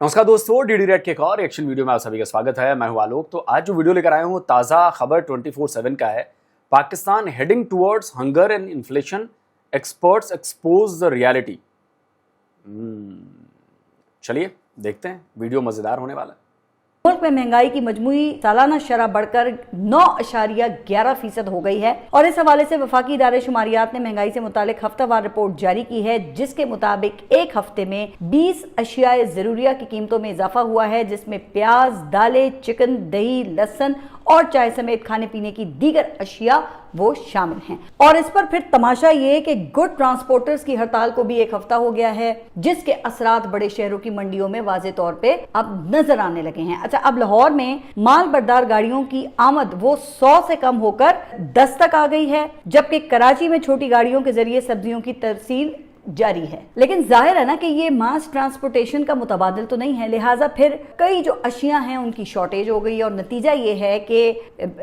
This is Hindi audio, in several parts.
नमस्कार दोस्तों, डीडी रेड के एक और एक्शन वीडियो में आप सभी का स्वागत है। मैं हूं आलोक। तो आज जो वीडियो लेकर आया हूं ताज़ा खबर 24/7 का है। Pakistan heading towards hunger and inflation, experts expose the reality. चलिए देखते हैं, वीडियो मजेदार होने वाला है। मुल्क में महंगाई की मजमूई सालाना शरह बढ़कर 9.11% हो गई है और इस हवाले से वफाकी इदारे शुमारियात ने महंगाई से मुतालिक हफ्तावार रिपोर्ट जारी की है, जिसके मुताबिक एक हफ्ते में 20 अशियाए जरूरिया की कीमतों में इजाफा हुआ है, जिसमें प्याज, दालें, चिकन, दही, लहसुन और चाय समेत खाने पीने की दीगर अशिया वो शामिल हैं। और इस पर फिर तमाशा ये कि गुड ट्रांसपोर्टर्स की हड़ताल को भी एक हफ्ता हो गया है, जिसके असरात बड़े शहरों की मंडियों में वाज़े तौर पे अब नजर आने लगे हैं। अच्छा, अब लाहौर में माल बरदार गाड़ियों की आमद वो 100 से कम होकर 10 तक आ गई है, जबकि कराची में छोटी गाड़ियों के जरिए सब्जियों की तरसील जारी है। लेकिन जाहिर है ना कि ये मास ट्रांसपोर्टेशन का मुतबादिल तो नहीं है, लिहाजा फिर कई जो अशिया हैं उनकी शॉर्टेज हो गई और नतीजा ये है कि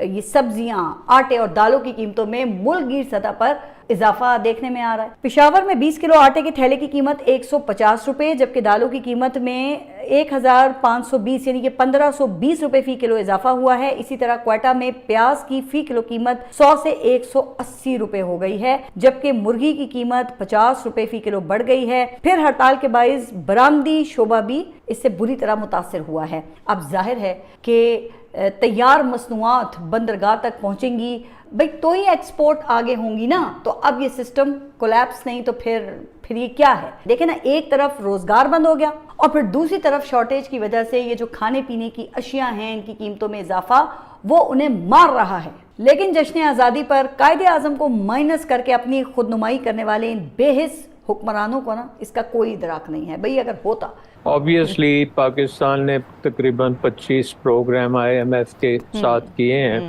ये सब्जियां, आटे और दालों की कीमतों में मुल्कगीर सतह पर इजाफा देखने में आ रहा है। पेशावर में 20 किलो आटे के थैले की कीमत 150 रुपए, जबकि दालों की कीमत में 1520 यानी कि 1520 रुपए फी किलो इजाफा हुआ है। इसी तरह क्वेटा में प्याज की फी किलो कीमत 100 से 180 रुपए हो गई है, जबकि मुर्गी की कीमत 50 रुपए फी किलो बढ़ गई है। फिर हड़ताल के बाइस बरामदी शोबा भी इससे बुरी तरह मुतासिर हुआ है। अब जाहिर है कि तैयार मसनूआत बंदरगाह तक पहुंचेंगी भाई, तो ही एक्सपोर्ट आगे होंगी ना। तो अब ये सिस्टम कोलैप्स नहीं तो फिर ये क्या है? देखें ना, एक तरफ रोजगार बंद हो गया और फिर दूसरी तरफ शॉर्टेज की वजह से ये जो खाने पीने की अशिया हैं, इनकी कीमतों में इजाफा वो उन्हें मार रहा है। लेकिन जश्न आज़ादी पर कायदे आज़म को माइनस करके अपनी खुदनुमाई करने वाले इन बेहिस हुक्मरानों को ना इसका कोई इदराक नहीं है। भाई अगर होता, ऑब्वियसली पाकिस्तान ने तकरीबन 25 प्रोग्राम IMF के साथ किए हैं,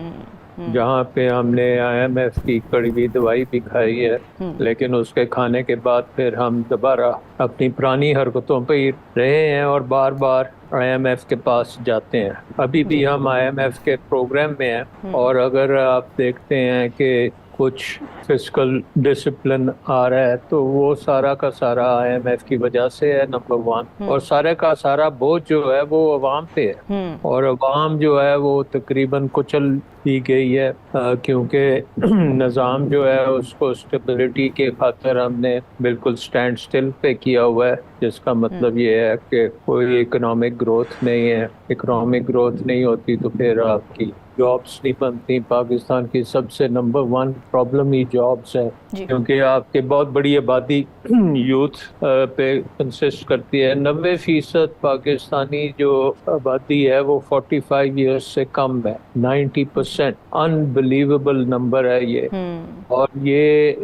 जहाँ पे हमने IMF की कड़वी दवाई भी खाई है, लेकिन उसके खाने के बाद फिर हम दोबारा अपनी पुरानी हरकतों पे ही रहे हैं और बार बार IMF के पास जाते हैं। अभी भी हम IMF के प्रोग्राम में हैं और अगर आप देखते हैं कि कुछ फिस्कल डिसिप्लिन आ रहा है तो वो सारा का सारा IMF की वजह से है, नंबर 1। और सारे का सारा बोझ जो है वो अवाम पे है और अवाम जो है वो तकरीबन कुचल दी गई है, क्योंकि निज़ाम जो है उसको स्टेबिलिटी के खातिर हमने बिल्कुल स्टैंड स्टिल पे किया हुआ है, जिसका मतलब ये है कि कोई इकोनॉमिक ग्रोथ नहीं है। इकोनॉमिक ग्रोथ नहीं होती तो फिर आपकी जॉब्स नहीं बनती। पाकिस्तान की सबसे नंबर 1 प्रॉब्लम ही जॉब्स है, क्योंकि आपके बहुत बड़ी आबादी यूथ पे कंसिस्ट करती है। 90% पाकिस्तानी जो आबादी है वो 45 ईयर्स से कम है। 90% अनबिलीवेबल नंबर है ये। और ये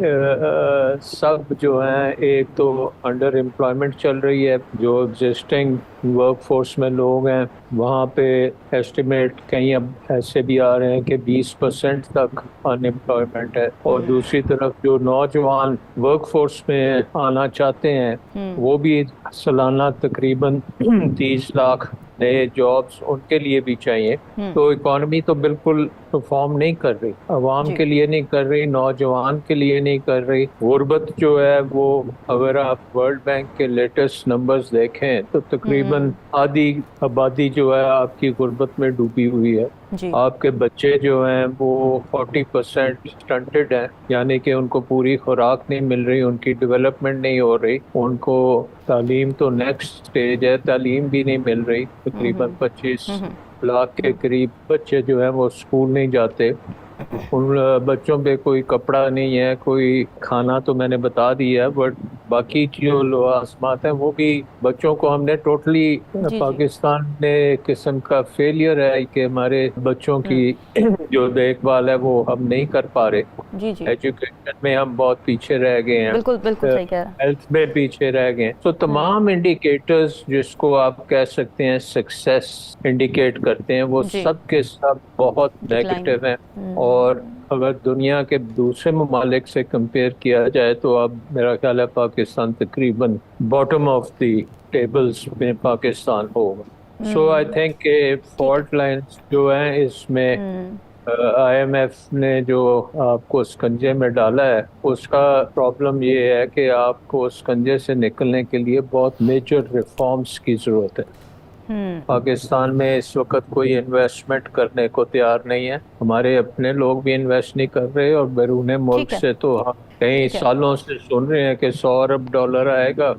सब जो है, एक तो अंडर एम्प्लॉयमेंट चल रही है, जो एग्जिस्टिंग वर्कफोर्स में लोग हैं वहाँ पे एस्टिमेट कहीं अब ऐसे भी आ रहे हैं कि 20% तक अनएम्प्लॉयमेंट है। और दूसरी तरफ जो नौजवान वर्कफोर्स में आना चाहते हैं वो भी सालाना तकरीबन 30 लाख नए जॉब्स उनके लिए भी चाहिए। तो इकॉनमी तो बिल्कुल परफॉर्म नहीं कर रही, अवाम के लिए नहीं कर रही, नौजवान के लिए नहीं कर रही। गुर्बत जो है वो, अगर आप वर्ल्ड बैंक के लेटेस्ट नंबर्स देखें तो तकरीबन आधी आबादी जो है आपकी गुर्बत में डूबी हुई है। आपके बच्चे जो हैं वो 40% स्टंटेड हैं, यानी कि उनको पूरी खुराक नहीं मिल रही, उनकी डेवलपमेंट नहीं हो रही, उनको तालीम तो नेक्स्ट स्टेज है, तालीम भी नहीं मिल रही। तकरीबन 25 लाख के करीब बच्चे जो हैं वो स्कूल नहीं जाते। उन बच्चों पे कोई कपड़ा नहीं है, कोई खाना तो मैंने बता दिया, बट बाकी जो लवाजमात हैं वो भी बच्चों को हमने टोटली, पाकिस्तान ने एक किस्म का फेलियर है कि हमारे बच्चों की जो देखभाल है वो हम नहीं कर पा रहे। एजुकेशन में हम बहुत पीछे रह गए हैं, बिल्कुल सही कह रहे हैं, हेल्थ में पीछे रह गए हैं। तो तमाम इंडिकेटर्स जिसको आप कह सकते हैं सक्सेस इंडिकेट करते हैं, वो सब के सब बहुत नेगेटिव हैं। और अगर दुनिया के दूसरे ममालिक से कंपेयर किया जाए तो अब मेरा ख्याल है पाकिस्तान तकरीबन बॉटम ऑफ द टेबल्स में पाकिस्तान होगा। सो आई थिंक फॉल्ट लाइन्स जो हैं इसमें IMF ने जो आपको स्कंजे में डाला है उसका प्रॉब्लम ये है कि आपको स्कंजे से निकलने के लिए बहुत मेजर रिफॉर्म्स की ज़रूरत है। पाकिस्तान में इस वक्त कोई इन्वेस्टमेंट करने को तैयार नहीं है। हमारे अपने लोग भी इन्वेस्ट नहीं कर रहे और बैरून मुल्क ठीक है। से तो हम कई ठीक है। सालों से सुन रहे हैं कि 100 अरब डॉलर आएगा,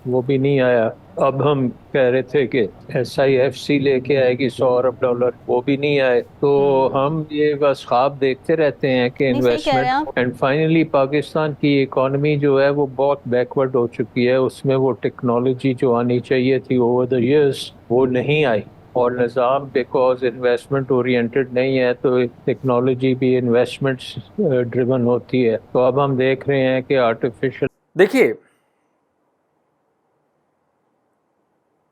वो भी नहीं आया। अब हम कह रहे थे कि SIFC लेके आएगी 100 अरब डॉलर, वो भी नहीं आए। तो हम ये बस ख्वाब देखते रहते हैं कि नहीं, सही कह रहे हैं आप। इन्वेस्टमेंट, एंड फाइनली पाकिस्तान की इकोनॉमी जो है वो बहुत बैकवर्ड हो चुकी है। उसमें वो टेक्नोलॉजी जो आनी चाहिए थी ओवर द इयर्स वो नहीं आई, और निज़ाम बिकॉज इन्वेस्टमेंट ओरिएंटेड नहीं है तो टेक्नोलॉजी भी इन्वेस्टमेंट ड्रिवन होती है। तो अब हम देख रहे हैं कि आर्टिफिशियल, देखिए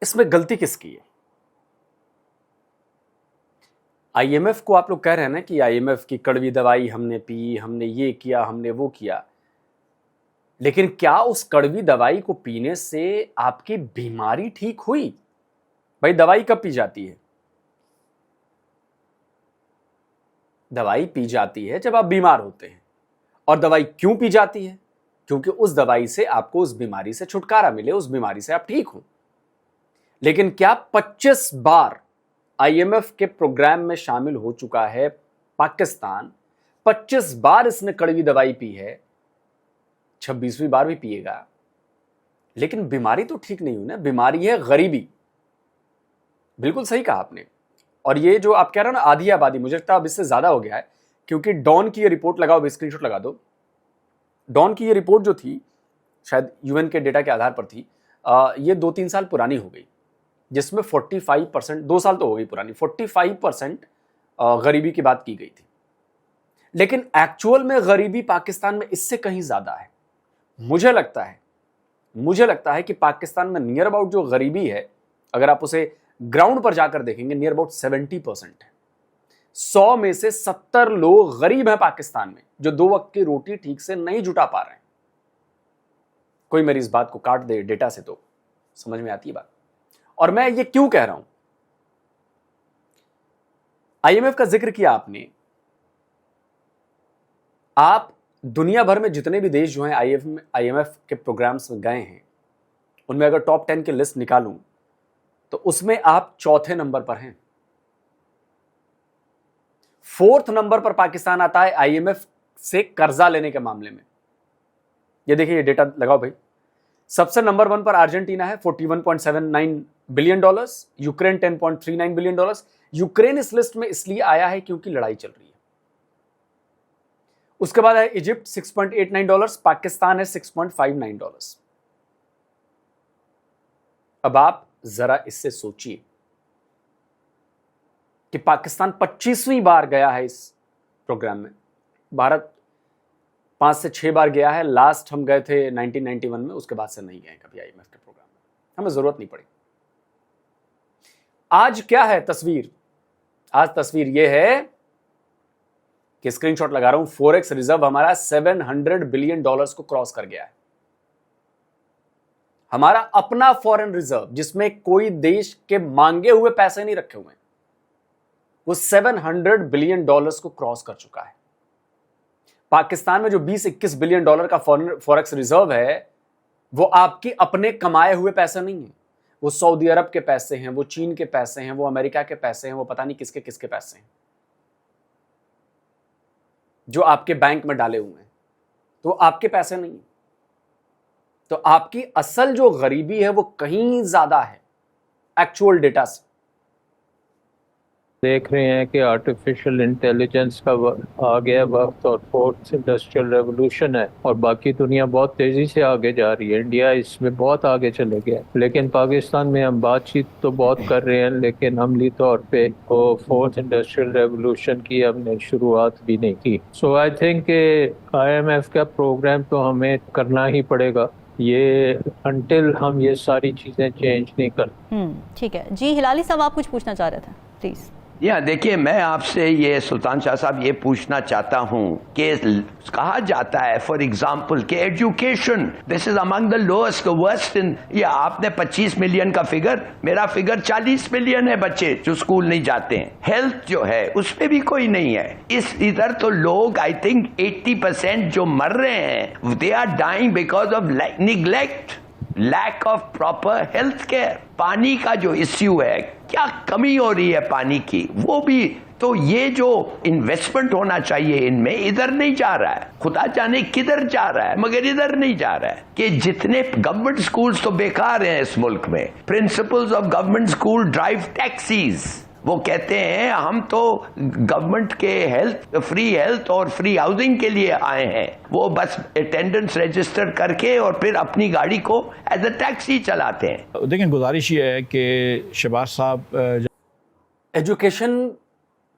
इसमें गलती किसकी है? IMF को आप लोग कह रहे हैं ना कि IMF की कड़वी दवाई हमने पी, हमने ये किया, हमने वो किया, लेकिन क्या उस कड़वी दवाई को पीने से आपकी बीमारी ठीक हुई? भाई दवाई कब पी जाती है? दवाई पी जाती है जब आप बीमार होते हैं। और दवाई क्यों पी जाती है? क्योंकि उस दवाई से आपको उस बीमारी से छुटकारा मिले, उस बीमारी से आप ठीक हो। लेकिन क्या 25 बार IMF के प्रोग्राम में शामिल हो चुका है पाकिस्तान, 25 बार इसने कड़वी दवाई पी है, 26वीं बार भी पिएगा, लेकिन बीमारी तो ठीक नहीं हुई ना। बीमारी है गरीबी। बिल्कुल सही कहा आपने। और ये जो आप कह रहे हो ना आधी आबादी, मुझे लगता है अब इससे ज्यादा हो गया है, क्योंकि डॉन की ये रिपोर्ट लगाओ, स्क्रीनशॉट लगा दो। डॉन की ये रिपोर्ट जो थी शायद UN के डेटा के आधार पर थी, ये 2-3 साल पुरानी हो गई, जिसमें 45%, 2 साल तो हो गई पुरानी, 45% गरीबी की बात की गई थी। लेकिन एक्चुअल में गरीबी पाकिस्तान में इससे कहीं ज्यादा है। मुझे लगता है कि पाकिस्तान में नियर अबाउट जो गरीबी है, अगर आप उसे ग्राउंड पर जाकर देखेंगे, नियर अबाउट 70% है। 100 में से 70 लोग गरीब हैं पाकिस्तान में, जो 2 वक्त की रोटी ठीक से नहीं जुटा पा रहे हैं। कोई मेरी इस बात को काट दे डेटा से तो समझ में आती है बात। और मैं ये क्यों कह रहा हूं? IMF का जिक्र किया आपने। आप दुनिया भर में जितने भी देश जो हैं IMF के प्रोग्राम्स में गए हैं, उनमें अगर टॉप 10 की लिस्ट निकालूं तो उसमें आप 4थे नंबर पर हैं। 4th नंबर पर पाकिस्तान आता है IMF से कर्जा लेने के मामले में। ये देखिए, ये डेटा लगाओ भाई। सबसे नंबर 1 पर अर्जेंटीना है, $41.79 बिलियन। Ukraine $10.39 billion. यूक्रेन इस लिस्ट में इसलिए आया है क्योंकि लड़ाई चल रही है। उसके बाद है इजिप्ट $6.89, पाकिस्तान है $6.59। अब आप जरा इससे सोचिए कि पाकिस्तान 25वीं बार गया है इस प्रोग्राम में। भारत 5 से 6 बार गया है। लास्ट हम गए थे 1991 में, उसके बाद से नहीं गए कभी IMF के प्रोग्राम में, हमें जरूरत नहीं पड़ी। आज क्या है तस्वीर? आज तस्वीर यह है कि स्क्रीनशॉट लगा रहा हूं, फॉरेक्स रिजर्व हमारा $700 बिलियन को क्रॉस कर गया है। हमारा अपना फॉरेन रिजर्व, जिसमें कोई देश के मांगे हुए पैसे नहीं रखे हुए, वो $700 बिलियन को क्रॉस कर चुका है। पाकिस्तान में जो 20-21 बिलियन डॉलर का फॉरेक्स रिजर्व है, वो आपके अपने कमाए हुए पैसे नहीं है। वो सऊदी अरब के पैसे हैं, वो चीन के पैसे हैं, वो अमेरिका के पैसे हैं, वो पता नहीं किसके किसके पैसे हैं, जो आपके बैंक में डाले हुए हैं। तो आपके पैसे नहीं। तो आपकी असल जो गरीबी है वो कहीं ज्यादा है एक्चुअल डेटा से। देख रहे हैं कि आर्टिफिशियल इंटेलिजेंस का आ गया वक्त और 4th इंडस्ट्रियल रेवोल्यूशन है, और बाकी दुनिया बहुत तेजी से आगे जा रही है। इंडिया इसमें बहुत आगे चले गया, लेकिन पाकिस्तान में हम बातचीत तो बहुत कर रहे हैं, लेकिन अमली तौर पे वो 4th इंडस्ट्रियल रेवोल्यूशन की हमने शुरुआत भी नहीं की। सो आई थिंक IMF का प्रोग्राम तो हमें करना ही पड़ेगा, ये अनटिल हम ये सारी चीजें चेंज नहीं करते। ठीक है जी। हिलाली साहब, आप कुछ पूछना चाह रहे थे, प्लीज। देखिए, मैं आपसे ये सुल्तान शाह साहब ये पूछना चाहता हूँ कि कहा जाता है फॉर एग्जाम्पल कि education this is among the lowest worst in, ये आपने 25 मिलियन का फिगर, मेरा फिगर 40 मिलियन है बच्चे जो स्कूल नहीं जाते हैं। हेल्थ जो है उस पर भी कोई नहीं है। इधर तो लोग आई थिंक 80% जो मर रहे हैं they are dying because of neglect. Lack of proper health care, पानी का जो इश्यू है, क्या कमी हो रही है पानी की, वो भी तो ये जो इन्वेस्टमेंट होना चाहिए इनमें इधर नहीं जा रहा है, खुदा जाने किधर जा रहा है, मगर इधर नहीं जा रहा है कि जितने गवर्नमेंट स्कूल्स तो बेकार हैं इस मुल्क में। Principles of government school drive taxis, वो कहते हैं हम तो गवर्नमेंट के फ्री हेल्थ और फ्री हाउसिंग के लिए आए हैं, वो बस अटेंडेंस रजिस्टर करके और फिर अपनी गाड़ी को एज अ टैक्सी चलाते हैं। देखिए, गुजारिश ये है कि शहबाज साहब, एजुकेशन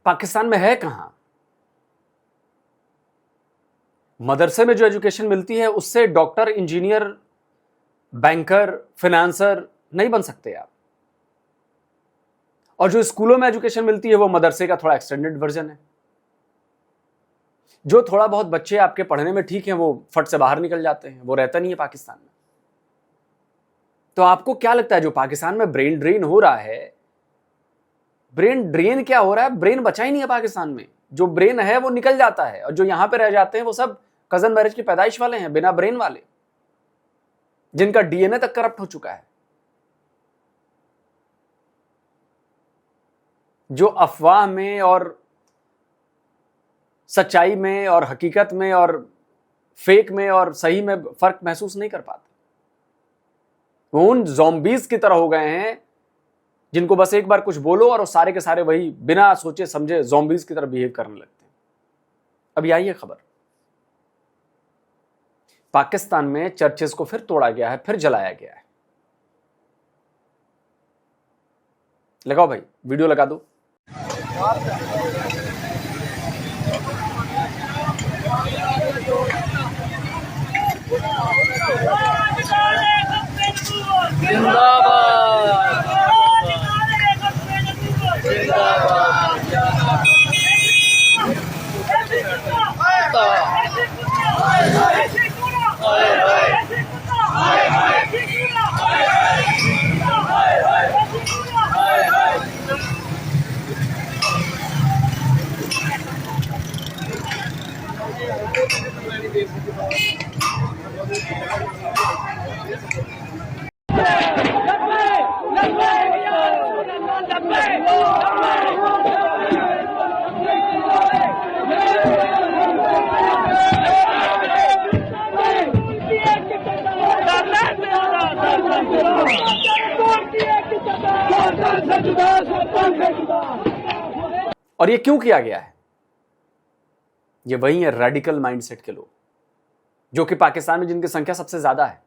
पाकिस्तान में है कहां? मदरसे में जो एजुकेशन मिलती है उससे डॉक्टर, इंजीनियर, बैंकर, फाइनेंसर नहीं बन सकते आप। और जो स्कूलों में एजुकेशन मिलती है वो मदरसे का थोड़ा एक्सटेंडेड वर्जन है। जो थोड़ा बहुत बच्चे आपके पढ़ने में ठीक हैं वो फट से बाहर निकल जाते हैं, वो रहता नहीं है पाकिस्तान में। तो आपको क्या लगता है जो पाकिस्तान में ब्रेन ड्रेन हो रहा है, ब्रेन ड्रेन क्या हो रहा है? ब्रेन बचा ही नहीं है पाकिस्तान में। जो ब्रेन है वो निकल जाता है और जो यहां पे रह जाते हैं वो सब कजन मैरिज की पैदाइश वाले हैं, बिना ब्रेन वाले, जिनका डीएनए तक करप्ट हो चुका है। जो अफवाह में और सच्चाई में और हकीकत में और फेक में और सही में फर्क महसूस नहीं कर पाते, वो उन ज़ॉम्बीज की तरह हो गए हैं जिनको बस एक बार कुछ बोलो और वो सारे के सारे वही बिना सोचे समझे ज़ॉम्बीज की तरह बिहेव करने लगते हैं। अभी आई है खबर, पाकिस्तान में चर्चेस को फिर तोड़ा गया है, फिर जलाया गया है। लगाओ भाई, वीडियो लगा दो। और ये क्यों किया गया है? ये वही है रेडिकल माइंडसेट के लोग, जो कि पाकिस्तान में जिनकी संख्या सबसे ज्यादा है,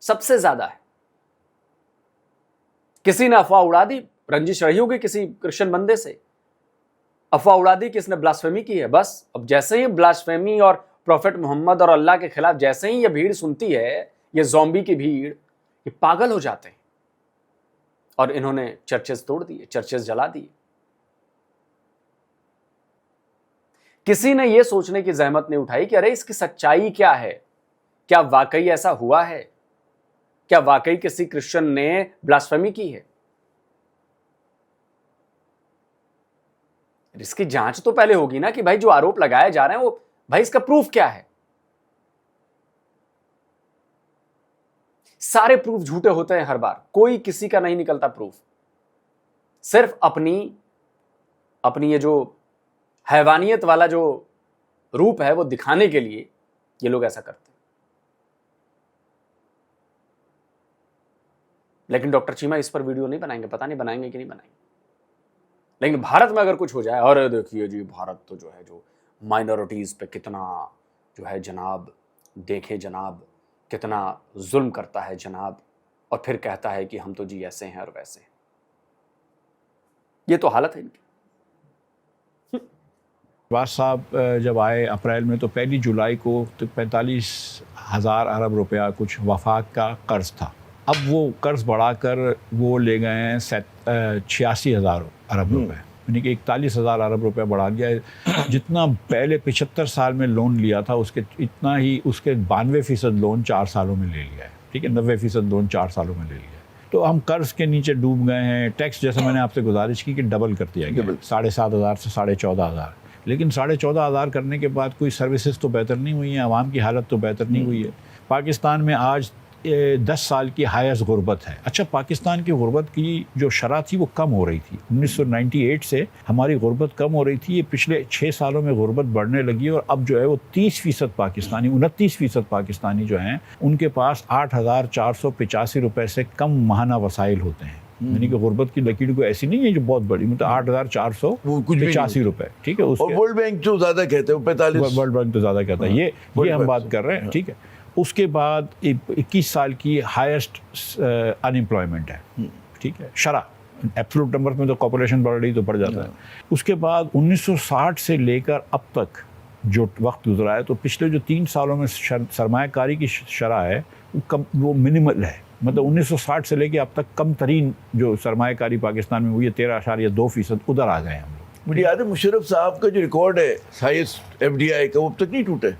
सबसे ज्यादा है। किसी ने अफवाह उड़ा दी, रंजिश रही होगी किसी क्रिश्चियन बंदे से, अफवाह उड़ा दी कि इसने ब्लास्फेमी की है। बस अब जैसे ही ब्लास्फेमी और प्रॉफेट मोहम्मद और अल्लाह के खिलाफ जैसे ही ये भीड़ सुनती है, ये ज़ॉम्बी की भीड़, ये पागल हो जाते हैं। और इन्होंने चर्चेस तोड़ दिए, चर्चेस जला दिए। किसी ने यह सोचने की जहमत नहीं उठाई कि अरे इसकी सच्चाई क्या है, क्या वाकई ऐसा हुआ है, क्या वाकई किसी क्रिश्चियन ने ब्लास्फेमी की है। इसकी जांच तो पहले होगी ना कि भाई जो आरोप लगाए जा रहे हैं वो भाई इसका प्रूफ क्या है। सारे प्रूफ झूठे होते हैं हर बार, कोई किसी का नहीं निकलता प्रूफ। सिर्फ अपनी ये जो हैवानियत वाला जो रूप है वो दिखाने के लिए ये लोग ऐसा करते हैं। लेकिन डॉक्टर चीमा इस पर वीडियो नहीं बनाएंगे, पता नहीं बनाएंगे कि नहीं बनाएंगे। लेकिन भारत में अगर कुछ हो जाए, और देखिए जी भारत तो जो है जो माइनॉरिटीज पे कितना जो है जनाब, देखे जनाब कितना जुल्म करता है जनाब, और फिर कहता है कि हम तो जी ऐसे हैं और वैसे हैं। ये तो हालत है इनकी। शहबाज साहब जब आए अप्रैल में, तो 1 जुलाई को तो 45,000 अरब रुपया कुछ वफाक का कर्ज था। अब वो कर्ज बढ़ाकर वो ले गए हैं 86,000 अरब रुपए, यानी कि 41,000 अरब रुपया बढ़ा दिया है। जितना पहले 75 साल में लोन लिया था उसके इतना ही उसके 92% लोन 4 सालों में ले लिया है। ठीक है, 90% लोन 4 सालों में ले लिया है। तो हम कर्ज के नीचे डूब गए हैं। टैक्स जैसे मैंने आपसे गुजारिश की कि डबल कर दिया गया, 7,500 से 14,500। लेकिन 14,500 करने के बाद कोई सर्विसेज तो बेहतर नहीं हुई हैं, आवाम की हालत तो बेहतर नहीं हुई है। पाकिस्तान में आज 10 साल की हाईएस्ट गुर्बत है। अच्छा, पाकिस्तान की गुर्बत की जो शरह थी वो कम हो रही थी। 1998 से हमारी गुर्बत कम हो रही थी। ये पिछले 6 सालों में गुर्बत बढ़ने लगी और अब जो है वो 30% पाकिस्तानी, 29% पाकिस्तानी जो हैं उनके पास 8,485 रुपये से कम माहाना वसाइल होते हैं। यानी कि गुर्बत की लकीर को ऐसी नहीं है जो बहुत बड़ी, मतलब 8,485 रुपये, ठीक है। उसके वर्ल्ड बैंक जो ज़्यादा कहते हैं 45, वर्ल्ड बैंक तो ज़्यादा कहता है, ये हम बात कर रहे हैं, ठीक है। उसके बाद 21 साल की हाईएस्ट अनएम्प्लॉयमेंट है, ठीक है, शरह एब्सोल्यूट नंबर में तो पॉपुलेशन बढ़ रही तो बढ़ जाता है। उसके बाद 1960 से लेकर अब तक जो वक्त गुजरा है, तो पिछले जो 3 सालों में सरमायाकारी की शरह है वो मिनिमल है। मतलब 1960 से लेकर अब तक कम तरीन जो सरमायाकारी पाकिस्तान में हुई है 13.2%, उधर आ गए हम लोग। मुझे याद है मुशर्रफ साहब का जो रिकॉर्ड है हाईएस्ट FDI का, वो अब तक नहीं टूटे।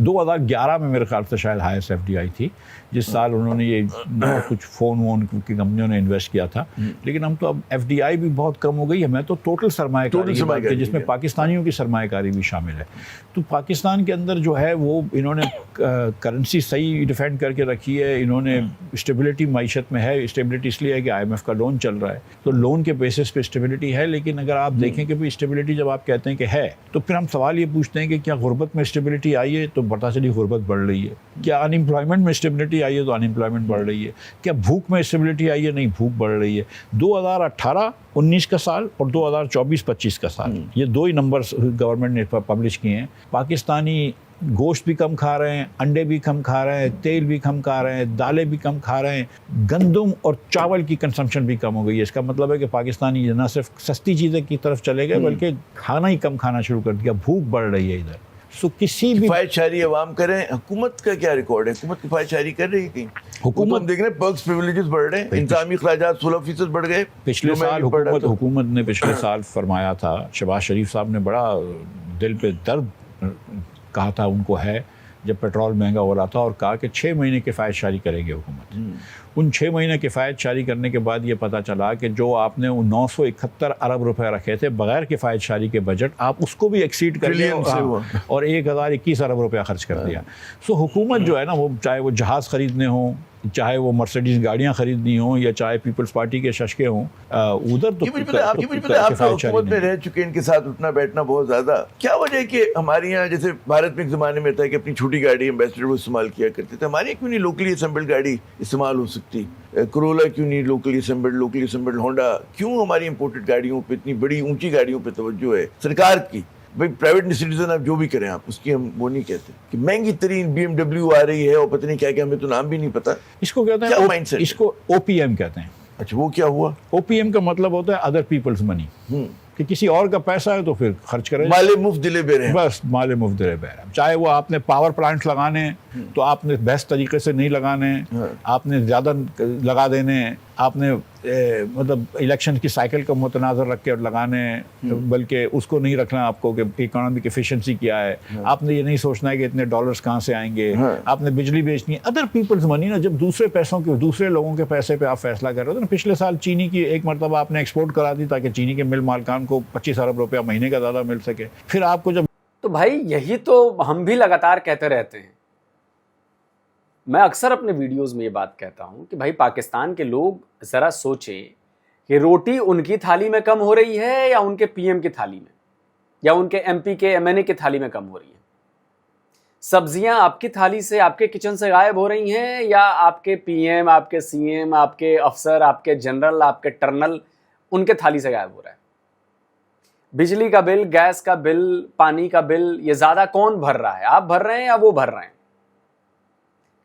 2011 में मेरे ख्याल से शायद हाईएस्ट FDI थी, जिस साल उन्होंने ये कुछ फ़ोन वोन की कंपनियों ने इन्वेस्ट किया था। लेकिन हम तो अब FDI भी बहुत कम हो गई है। मैं तो टोटल सरमायाकारी जिसमें पाकिस्तानियों की सरमायाकारी भी शामिल है। तो पाकिस्तान के अंदर जो है वो इन्होंने करेंसी सही डिफेंड करके रखी है। इन्होंने स्टेबिलिटी मईशत में है। स्टेबिलिटी इसलिए है कि IMF का लोन चल रहा है, तो लोन के बेसिस पे स्टेबिलिटी है। लेकिन अगर आप देखें कि भाई स्टेबिलिटी जब आप कहते हैं कि है, तो फिर हम सवाल ये पूछते हैं कि क्या गुर्बत में स्टेबिलिटी आई है? तो पता चली गुर्बत बढ़ रही है। क्या अनएम्प्लॉयमेंट में स्टेबिलिटी आई है? तो अनएम्प्लॉयमेंट बढ़ रही है। क्या भूख में स्टेबिलिटी आई है? नहीं, भूख बढ़ रही है। 2018-19 का साल और 2024-25 का साल, ये 2 ही नंबर्स गवर्नमेंट ने पब्लिश किए हैं। पाकिस्तानी गोश्त भी कम खा रहे हैं, अंडे भी कम खा रहे हैं, तेल भी कम खा रहे हैं, दालें भी कम खा रहे हैं, गंदम और चावल की कंजम्पशन भी कम हो गई है। इसका मतलब है कि पाकिस्तानी न सिर्फ सस्ती चीज़ें की तरफ चले गए, बल्कि खाना ही कम खाना शुरू कर दिया। भूख बढ़ रही है इधर। सो किसी भी किफ़ायतशारी अवाम करें। हुकूमत का क्या रिकॉर्ड है? हुकूमत किफ़ायतशारी कर रही है कहीं? हुकूमत देख रहे हैं पर्क्स प्रिविलेजेस बढ़ रहे हैं, इंतजामी खर्चात 16% बढ़ गए। पिछले साल हुकूमत ने पिछले साल फरमाया था, शहबाज शरीफ साहब ने बड़ा दिल पे दर्द कहा था उनको है, जब पेट्रोल महंगा हो रहा था, और कहा कि 6 महीने किफ़ायतशारी करेंगे हुकूमत। उन 6 महीने किफ़ायतशारी करने के बाद ये पता चला कि जो आपने 971 अरब रुपए रखे थे बगैर किफ़ायतशारी के बजट, आप उसको भी एक्सीड कर लिया और 1021 अरब रुपया खर्च कर दिया। सो हुकूमत जो है ना, वो चाहे वो जहाज़ ख़रीदने हों, चाहे वो मर्सिडीज़ गाड़ियाँ खरीदनी हों, या चाहे पीपल्स पार्टी के शशके हों, उधर तो आप हुकूमत में रह चुके हैं, इनके साथ उठना बैठना बहुत ज़्यादा। क्या वजह है कि हमारे यहाँ, जैसे भारत में एक ज़माने में था कि अपनी छोटी गाड़ी एम्बेसडर वो इस्तेमाल किया करते थे, हमारे क्यों नहीं लोकली असेंबल्ड गाड़ी इस्तेमाल हो सकती? करोला क्यों नहीं लोकली असेंबल्ड होंडा? क्यों हमारी इंपोर्टेड गाड़ियों पे, इतनी बड़ी ऊंची गाड़ियों पे तवज्जो है सरकार की? भाई प्राइवेट सिटीजन आप जो भी करें, आप उसकी हम वो नहीं कहते कि महंगी तरीन BMW आ रही है और पता नहीं क्या क्या, हमें तो नाम भी नहीं पता। इसको कहते हैं माइंडसेट, इसको OPM कहते हैं। अच्छा, वो क्या हुआ? OPM का मतलब होता है अदर पीपल्स मनी, कि किसी और का पैसा है तो फिर खर्च करें। माले मुफ्त दिले बेरे, बस माले मुफ्त दिले बेरे। चाहे वो आपने पावर प्लांट लगाने हैं तो आपने बेस्ट तरीके से नहीं लगाने, आपने ज़्यादा लगा देने, आपने मतलब इलेक्शन की साइकिल को मुतनाज़र रख के लगाने, बल्कि उसको नहीं रखना आपको कि इकोनॉमिक एफिशिएंसी क्या है। आपने ये नहीं सोचना है कि इतने डॉलर्स कहाँ से आएंगे। आपने बिजली बेचनी है, अदर पीपल्स मनी ना। जब दूसरे पैसों के, दूसरे लोगों के पैसे पे आप फैसला कर रहे हो ना, पिछले साल चीनी की एक मरतबा आपने एक्सपोर्ट करा दी ताकि चीनी के मिल मालकान को 25 अरब रुपया महीने का ज़्यादा मिल सके। फिर आपको जब, तो भाई यही तो हम भी लगातार कहते रहते हैं। मैं अक्सर अपने वीडियोस में ये बात कहता हूं कि भाई पाकिस्तान के लोग जरा सोचें कि रोटी उनकी थाली में कम हो रही है या उनके PM की थाली में, या उनके MP के MNA की थाली में कम हो रही है। सब्जियां आपकी थाली से, आपके किचन से गायब हो रही हैं, या आपके PM, आपके CM, आपके अफसर, आपके जनरल, आपके टर्नल, उनके थाली से गायब हो रहा है। बिजली का बिल, गैस का बिल, पानी का बिल, ये ज्यादा कौन भर रहा है? आप भर रहे हैं या वो भर रहे हैं?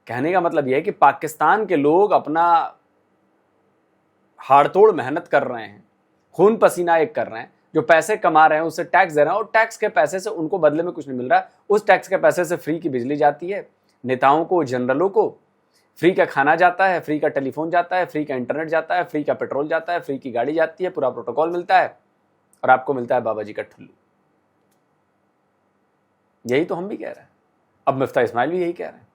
कहने का मतलब यह है कि पाकिस्तान के लोग अपना हाड़तोड़ मेहनत कर रहे हैं, खून पसीना एक कर रहे हैं, जो पैसे कमा रहे हैं उससे टैक्स दे रहे हैं, और टैक्स के पैसे से उनको बदले में कुछ नहीं मिल रहा है। उस टैक्स के पैसे से फ्री की बिजली जाती है, नेताओं को, जनरलों को फ्री का खाना जाता है, फ्री का टेलीफोन जाता है, फ्री का इंटरनेट जाता है, फ्री का पेट्रोल जाता है, फ्री की गाड़ी जाती है, पूरा प्रोटोकॉल मिलता है, और आपको मिलता है बाबा जी का ठुल्लू। यही तो हम भी कह रहे हैं। अब मिफ्ता इस्माइल भी यही कह रहे हैं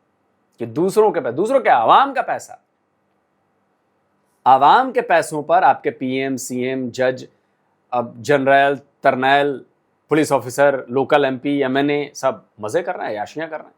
कि दूसरों के आवाम का पैसा, आवाम के पैसों पर आपके PM, CM, जज, अब general, Tarnail, police officer, local MP, MNA सब मजे कर रहे हैं, याशियां कर रहे हैं।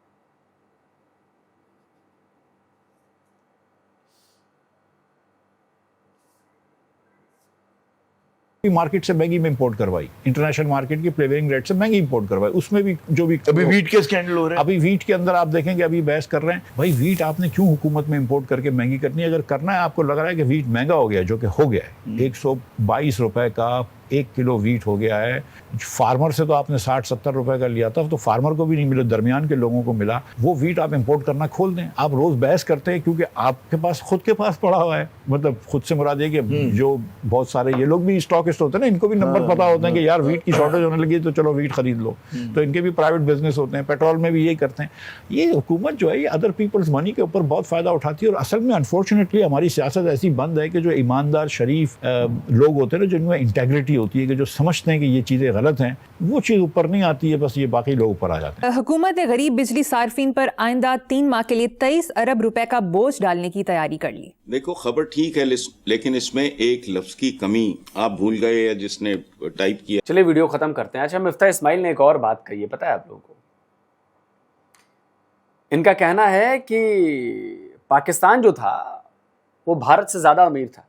की मार्केट से महंगी में इंपोर्ट करवाई, इंटरनेशनल मार्केट की प्रेवेलिंग रेट से महंगी इंपोर्ट करवाई, उसमें भी जो भी अभी वीट के स्कैंडल हो रहे हैं। अभी वीट के अंदर आप देखेंगे, अभी बहस कर रहे हैं भाई वीट आपने क्यों हुकूमत में इंपोर्ट करके महंगी करनी है। अगर करना है, आपको लग रहा है कि वीट महंगा हो गया, जो कि हो गया है, 122 रुपए का 1 किलो वीट हो गया है। फार्मर से तो आपने 60-70 रुपए का लिया था, तो फार्मर को भी नहीं मिला, दरमियान के लोगों को मिला। वो वीट आप इंपोर्ट करना खोल दें। आप रोज बहस करते हैं क्योंकि आपके पास खुद के पास पड़ा हुआ है, मतलब खुद से मुराद है कि जो बहुत सारे ये लोग भी स्टॉकिस्ट होते हैं ना, इनको भी नंबर पता होते हैं कि यार वीट की शॉर्टेज होने लगी तो चलो वीट खरीद लो। तो इनके भी प्राइवेट बिजनेस होते हैं, पेट्रोल में भी यही करते हैं। ये हुकूमत जो है ये अदर पीपल्स मनी के ऊपर बहुत फायदा उठाती है। और असल में अनफॉर्चुनेटली हमारी सियासत ऐसी बंद है कि जो ईमानदार शरीफ लोग होते हैं ना, जिनमें इंटेग्रिटी होती है, कि जो समझते हैं कि ये चीज़ें गलत हैं, वो चीज़ ऊपर नहीं आती है, बस ये बाकी लोग ऊपर आ जाते हैं। हुकूमत ने गरीब बिजली सार्फिन पर आइंदा 3 माह के लिए 23 अरब रुपए का बोझ डालने की तैयारी कर ली। देखो, खबर ठीक है, लेकिन इसमें एक लफ्ज की कमी आप भूल गए या जिसने टाइप किया। चलिए वीडियो खत्म करते हैं। अच्छा, मिफ्ता इस्माइल ने एक और बात कही है, पता है आप लोगों को? इनका कहना है कि पाकिस्तान जो था वो भारत से ज्यादा अमीर था।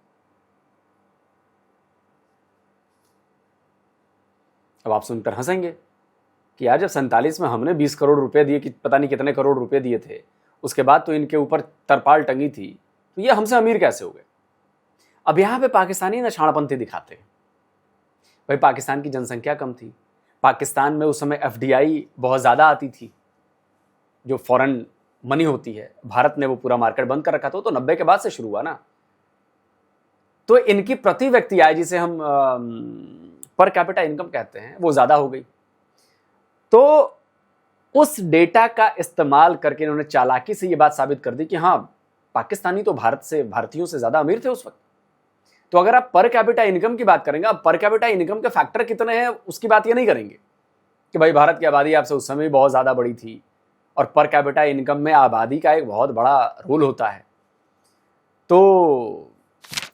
अब आप सुनकर हंसेंगे कि यार जब 47 में हमने 20 करोड़ रुपए दिए, कि पता नहीं कितने करोड़ रुपए दिए थे, उसके बाद तो इनके ऊपर तरपाल टंगी थी, तो ये हमसे अमीर कैसे हो गए? अब यहां पे पाकिस्तानी नशानपंथी दिखाते हैं। भाई पाकिस्तान की जनसंख्या कम थी, पाकिस्तान में उस समय FDI बहुत ज़्यादा आती थी, जो फॉरेन मनी होती है। भारत ने वो पूरा मार्केट बंद कर रखा था, तो 90 के बाद से शुरू हुआ ना। तो इनकी प्रति व्यक्ति आय, जिसे हम पर कैपिटा इनकम कहते हैं, वो ज़्यादा हो गई। तो उस डेटा का इस्तेमाल करके इन्होंने चालाकी से ये बात साबित कर दी कि हाँ, पाकिस्तानी तो भारतीयों से ज़्यादा अमीर थे उस वक्त। तो अगर आप पर कैपिटा इनकम की बात करेंगे, अब पर कैपिटा इनकम के फैक्टर कितने हैं उसकी बात ये नहीं करेंगे कि भाई भारत की आबादी आपसे उस समय बहुत ज़्यादा बड़ी थी, और पर कैपिटा इनकम में आबादी का एक बहुत बड़ा रोल होता है। तो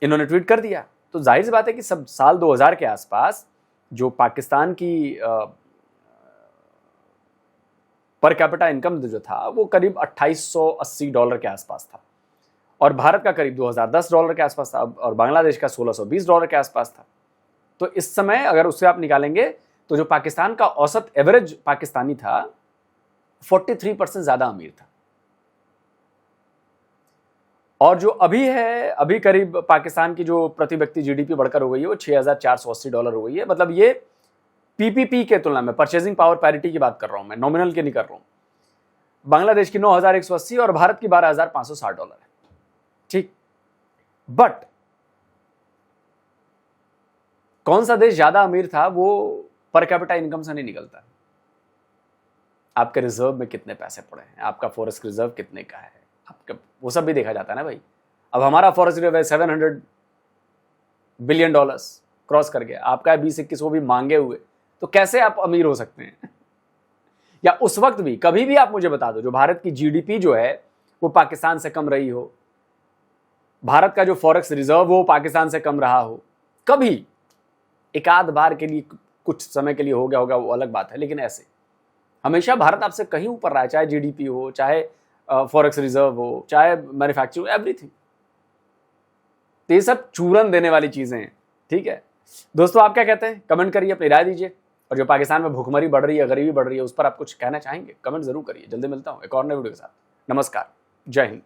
इन्होंने ट्वीट कर दिया। तो जाहिर सी बात है कि सब साल 2000 के आसपास जो पाकिस्तान की पर कैपिटा इनकम जो था वो करीब $2880 के आसपास था, और भारत का करीब $2010 के आसपास था, और बांग्लादेश का $1620 के आसपास था। तो इस समय अगर उससे आप निकालेंगे तो जो पाकिस्तान का औसत एवरेज पाकिस्तानी था 43% ज़्यादा अमीर था। और जो अभी है, अभी करीब पाकिस्तान की जो प्रति व्यक्ति GDP बढ़कर हो गई है वो $6480 हो गई है। मतलब ये PPP के तुलना में, परचेजिंग पावर पैरिटी की बात कर रहा हूं मैं, नॉमिनल की नहीं कर रहा हूं। बांग्लादेश की 9180 और भारत की $12560 है। ठीक, बट कौन सा देश ज्यादा अमीर था वो पर कैपिटा इनकम से नहीं निकलता। आपके रिजर्व में कितने पैसे पड़े हैं, आपका फॉरेस्ट रिजर्व कितने का है, आपका वो सब भी देखा जाता है ना भाई। अब हमारा फॉरेस्ट रिजर्व है $700 बिलियन क्रॉस कर गया, आपका है 20-21, वो भी मांगे हुए। तो कैसे आप अमीर हो सकते हैं? या उस वक्त भी कभी भी आप मुझे बता दो जो भारत की GDP जो है वो पाकिस्तान से कम रही हो, भारत का जो फॉरेक्स रिजर्व हो पाकिस्तान से कम रहा हो, कभी एक आध बार के लिए कुछ समय के लिए हो गया होगा, वो अलग बात है। लेकिन ऐसे हमेशा भारत आपसे कहीं ऊपर रहा है, चाहे GDP हो, चाहे फॉरेक्स रिजर्व हो, चाहे मैन्युफैक्चरिंग, एवरीथिंग। तो ये सब चूरन देने वाली चीजें हैं। ठीक है दोस्तों, आप क्या कहते हैं? कमेंट करिए, अपनी राय दीजिए। और जो पाकिस्तान में भूखमरी बढ़ रही है, गरीबी बढ़ रही है, उस पर आप कुछ कहना चाहेंगे? कमेंट जरूर करिए। जल्दी मिलता हूं एक और नए वीडियो के साथ। नमस्कार, जय हिंद।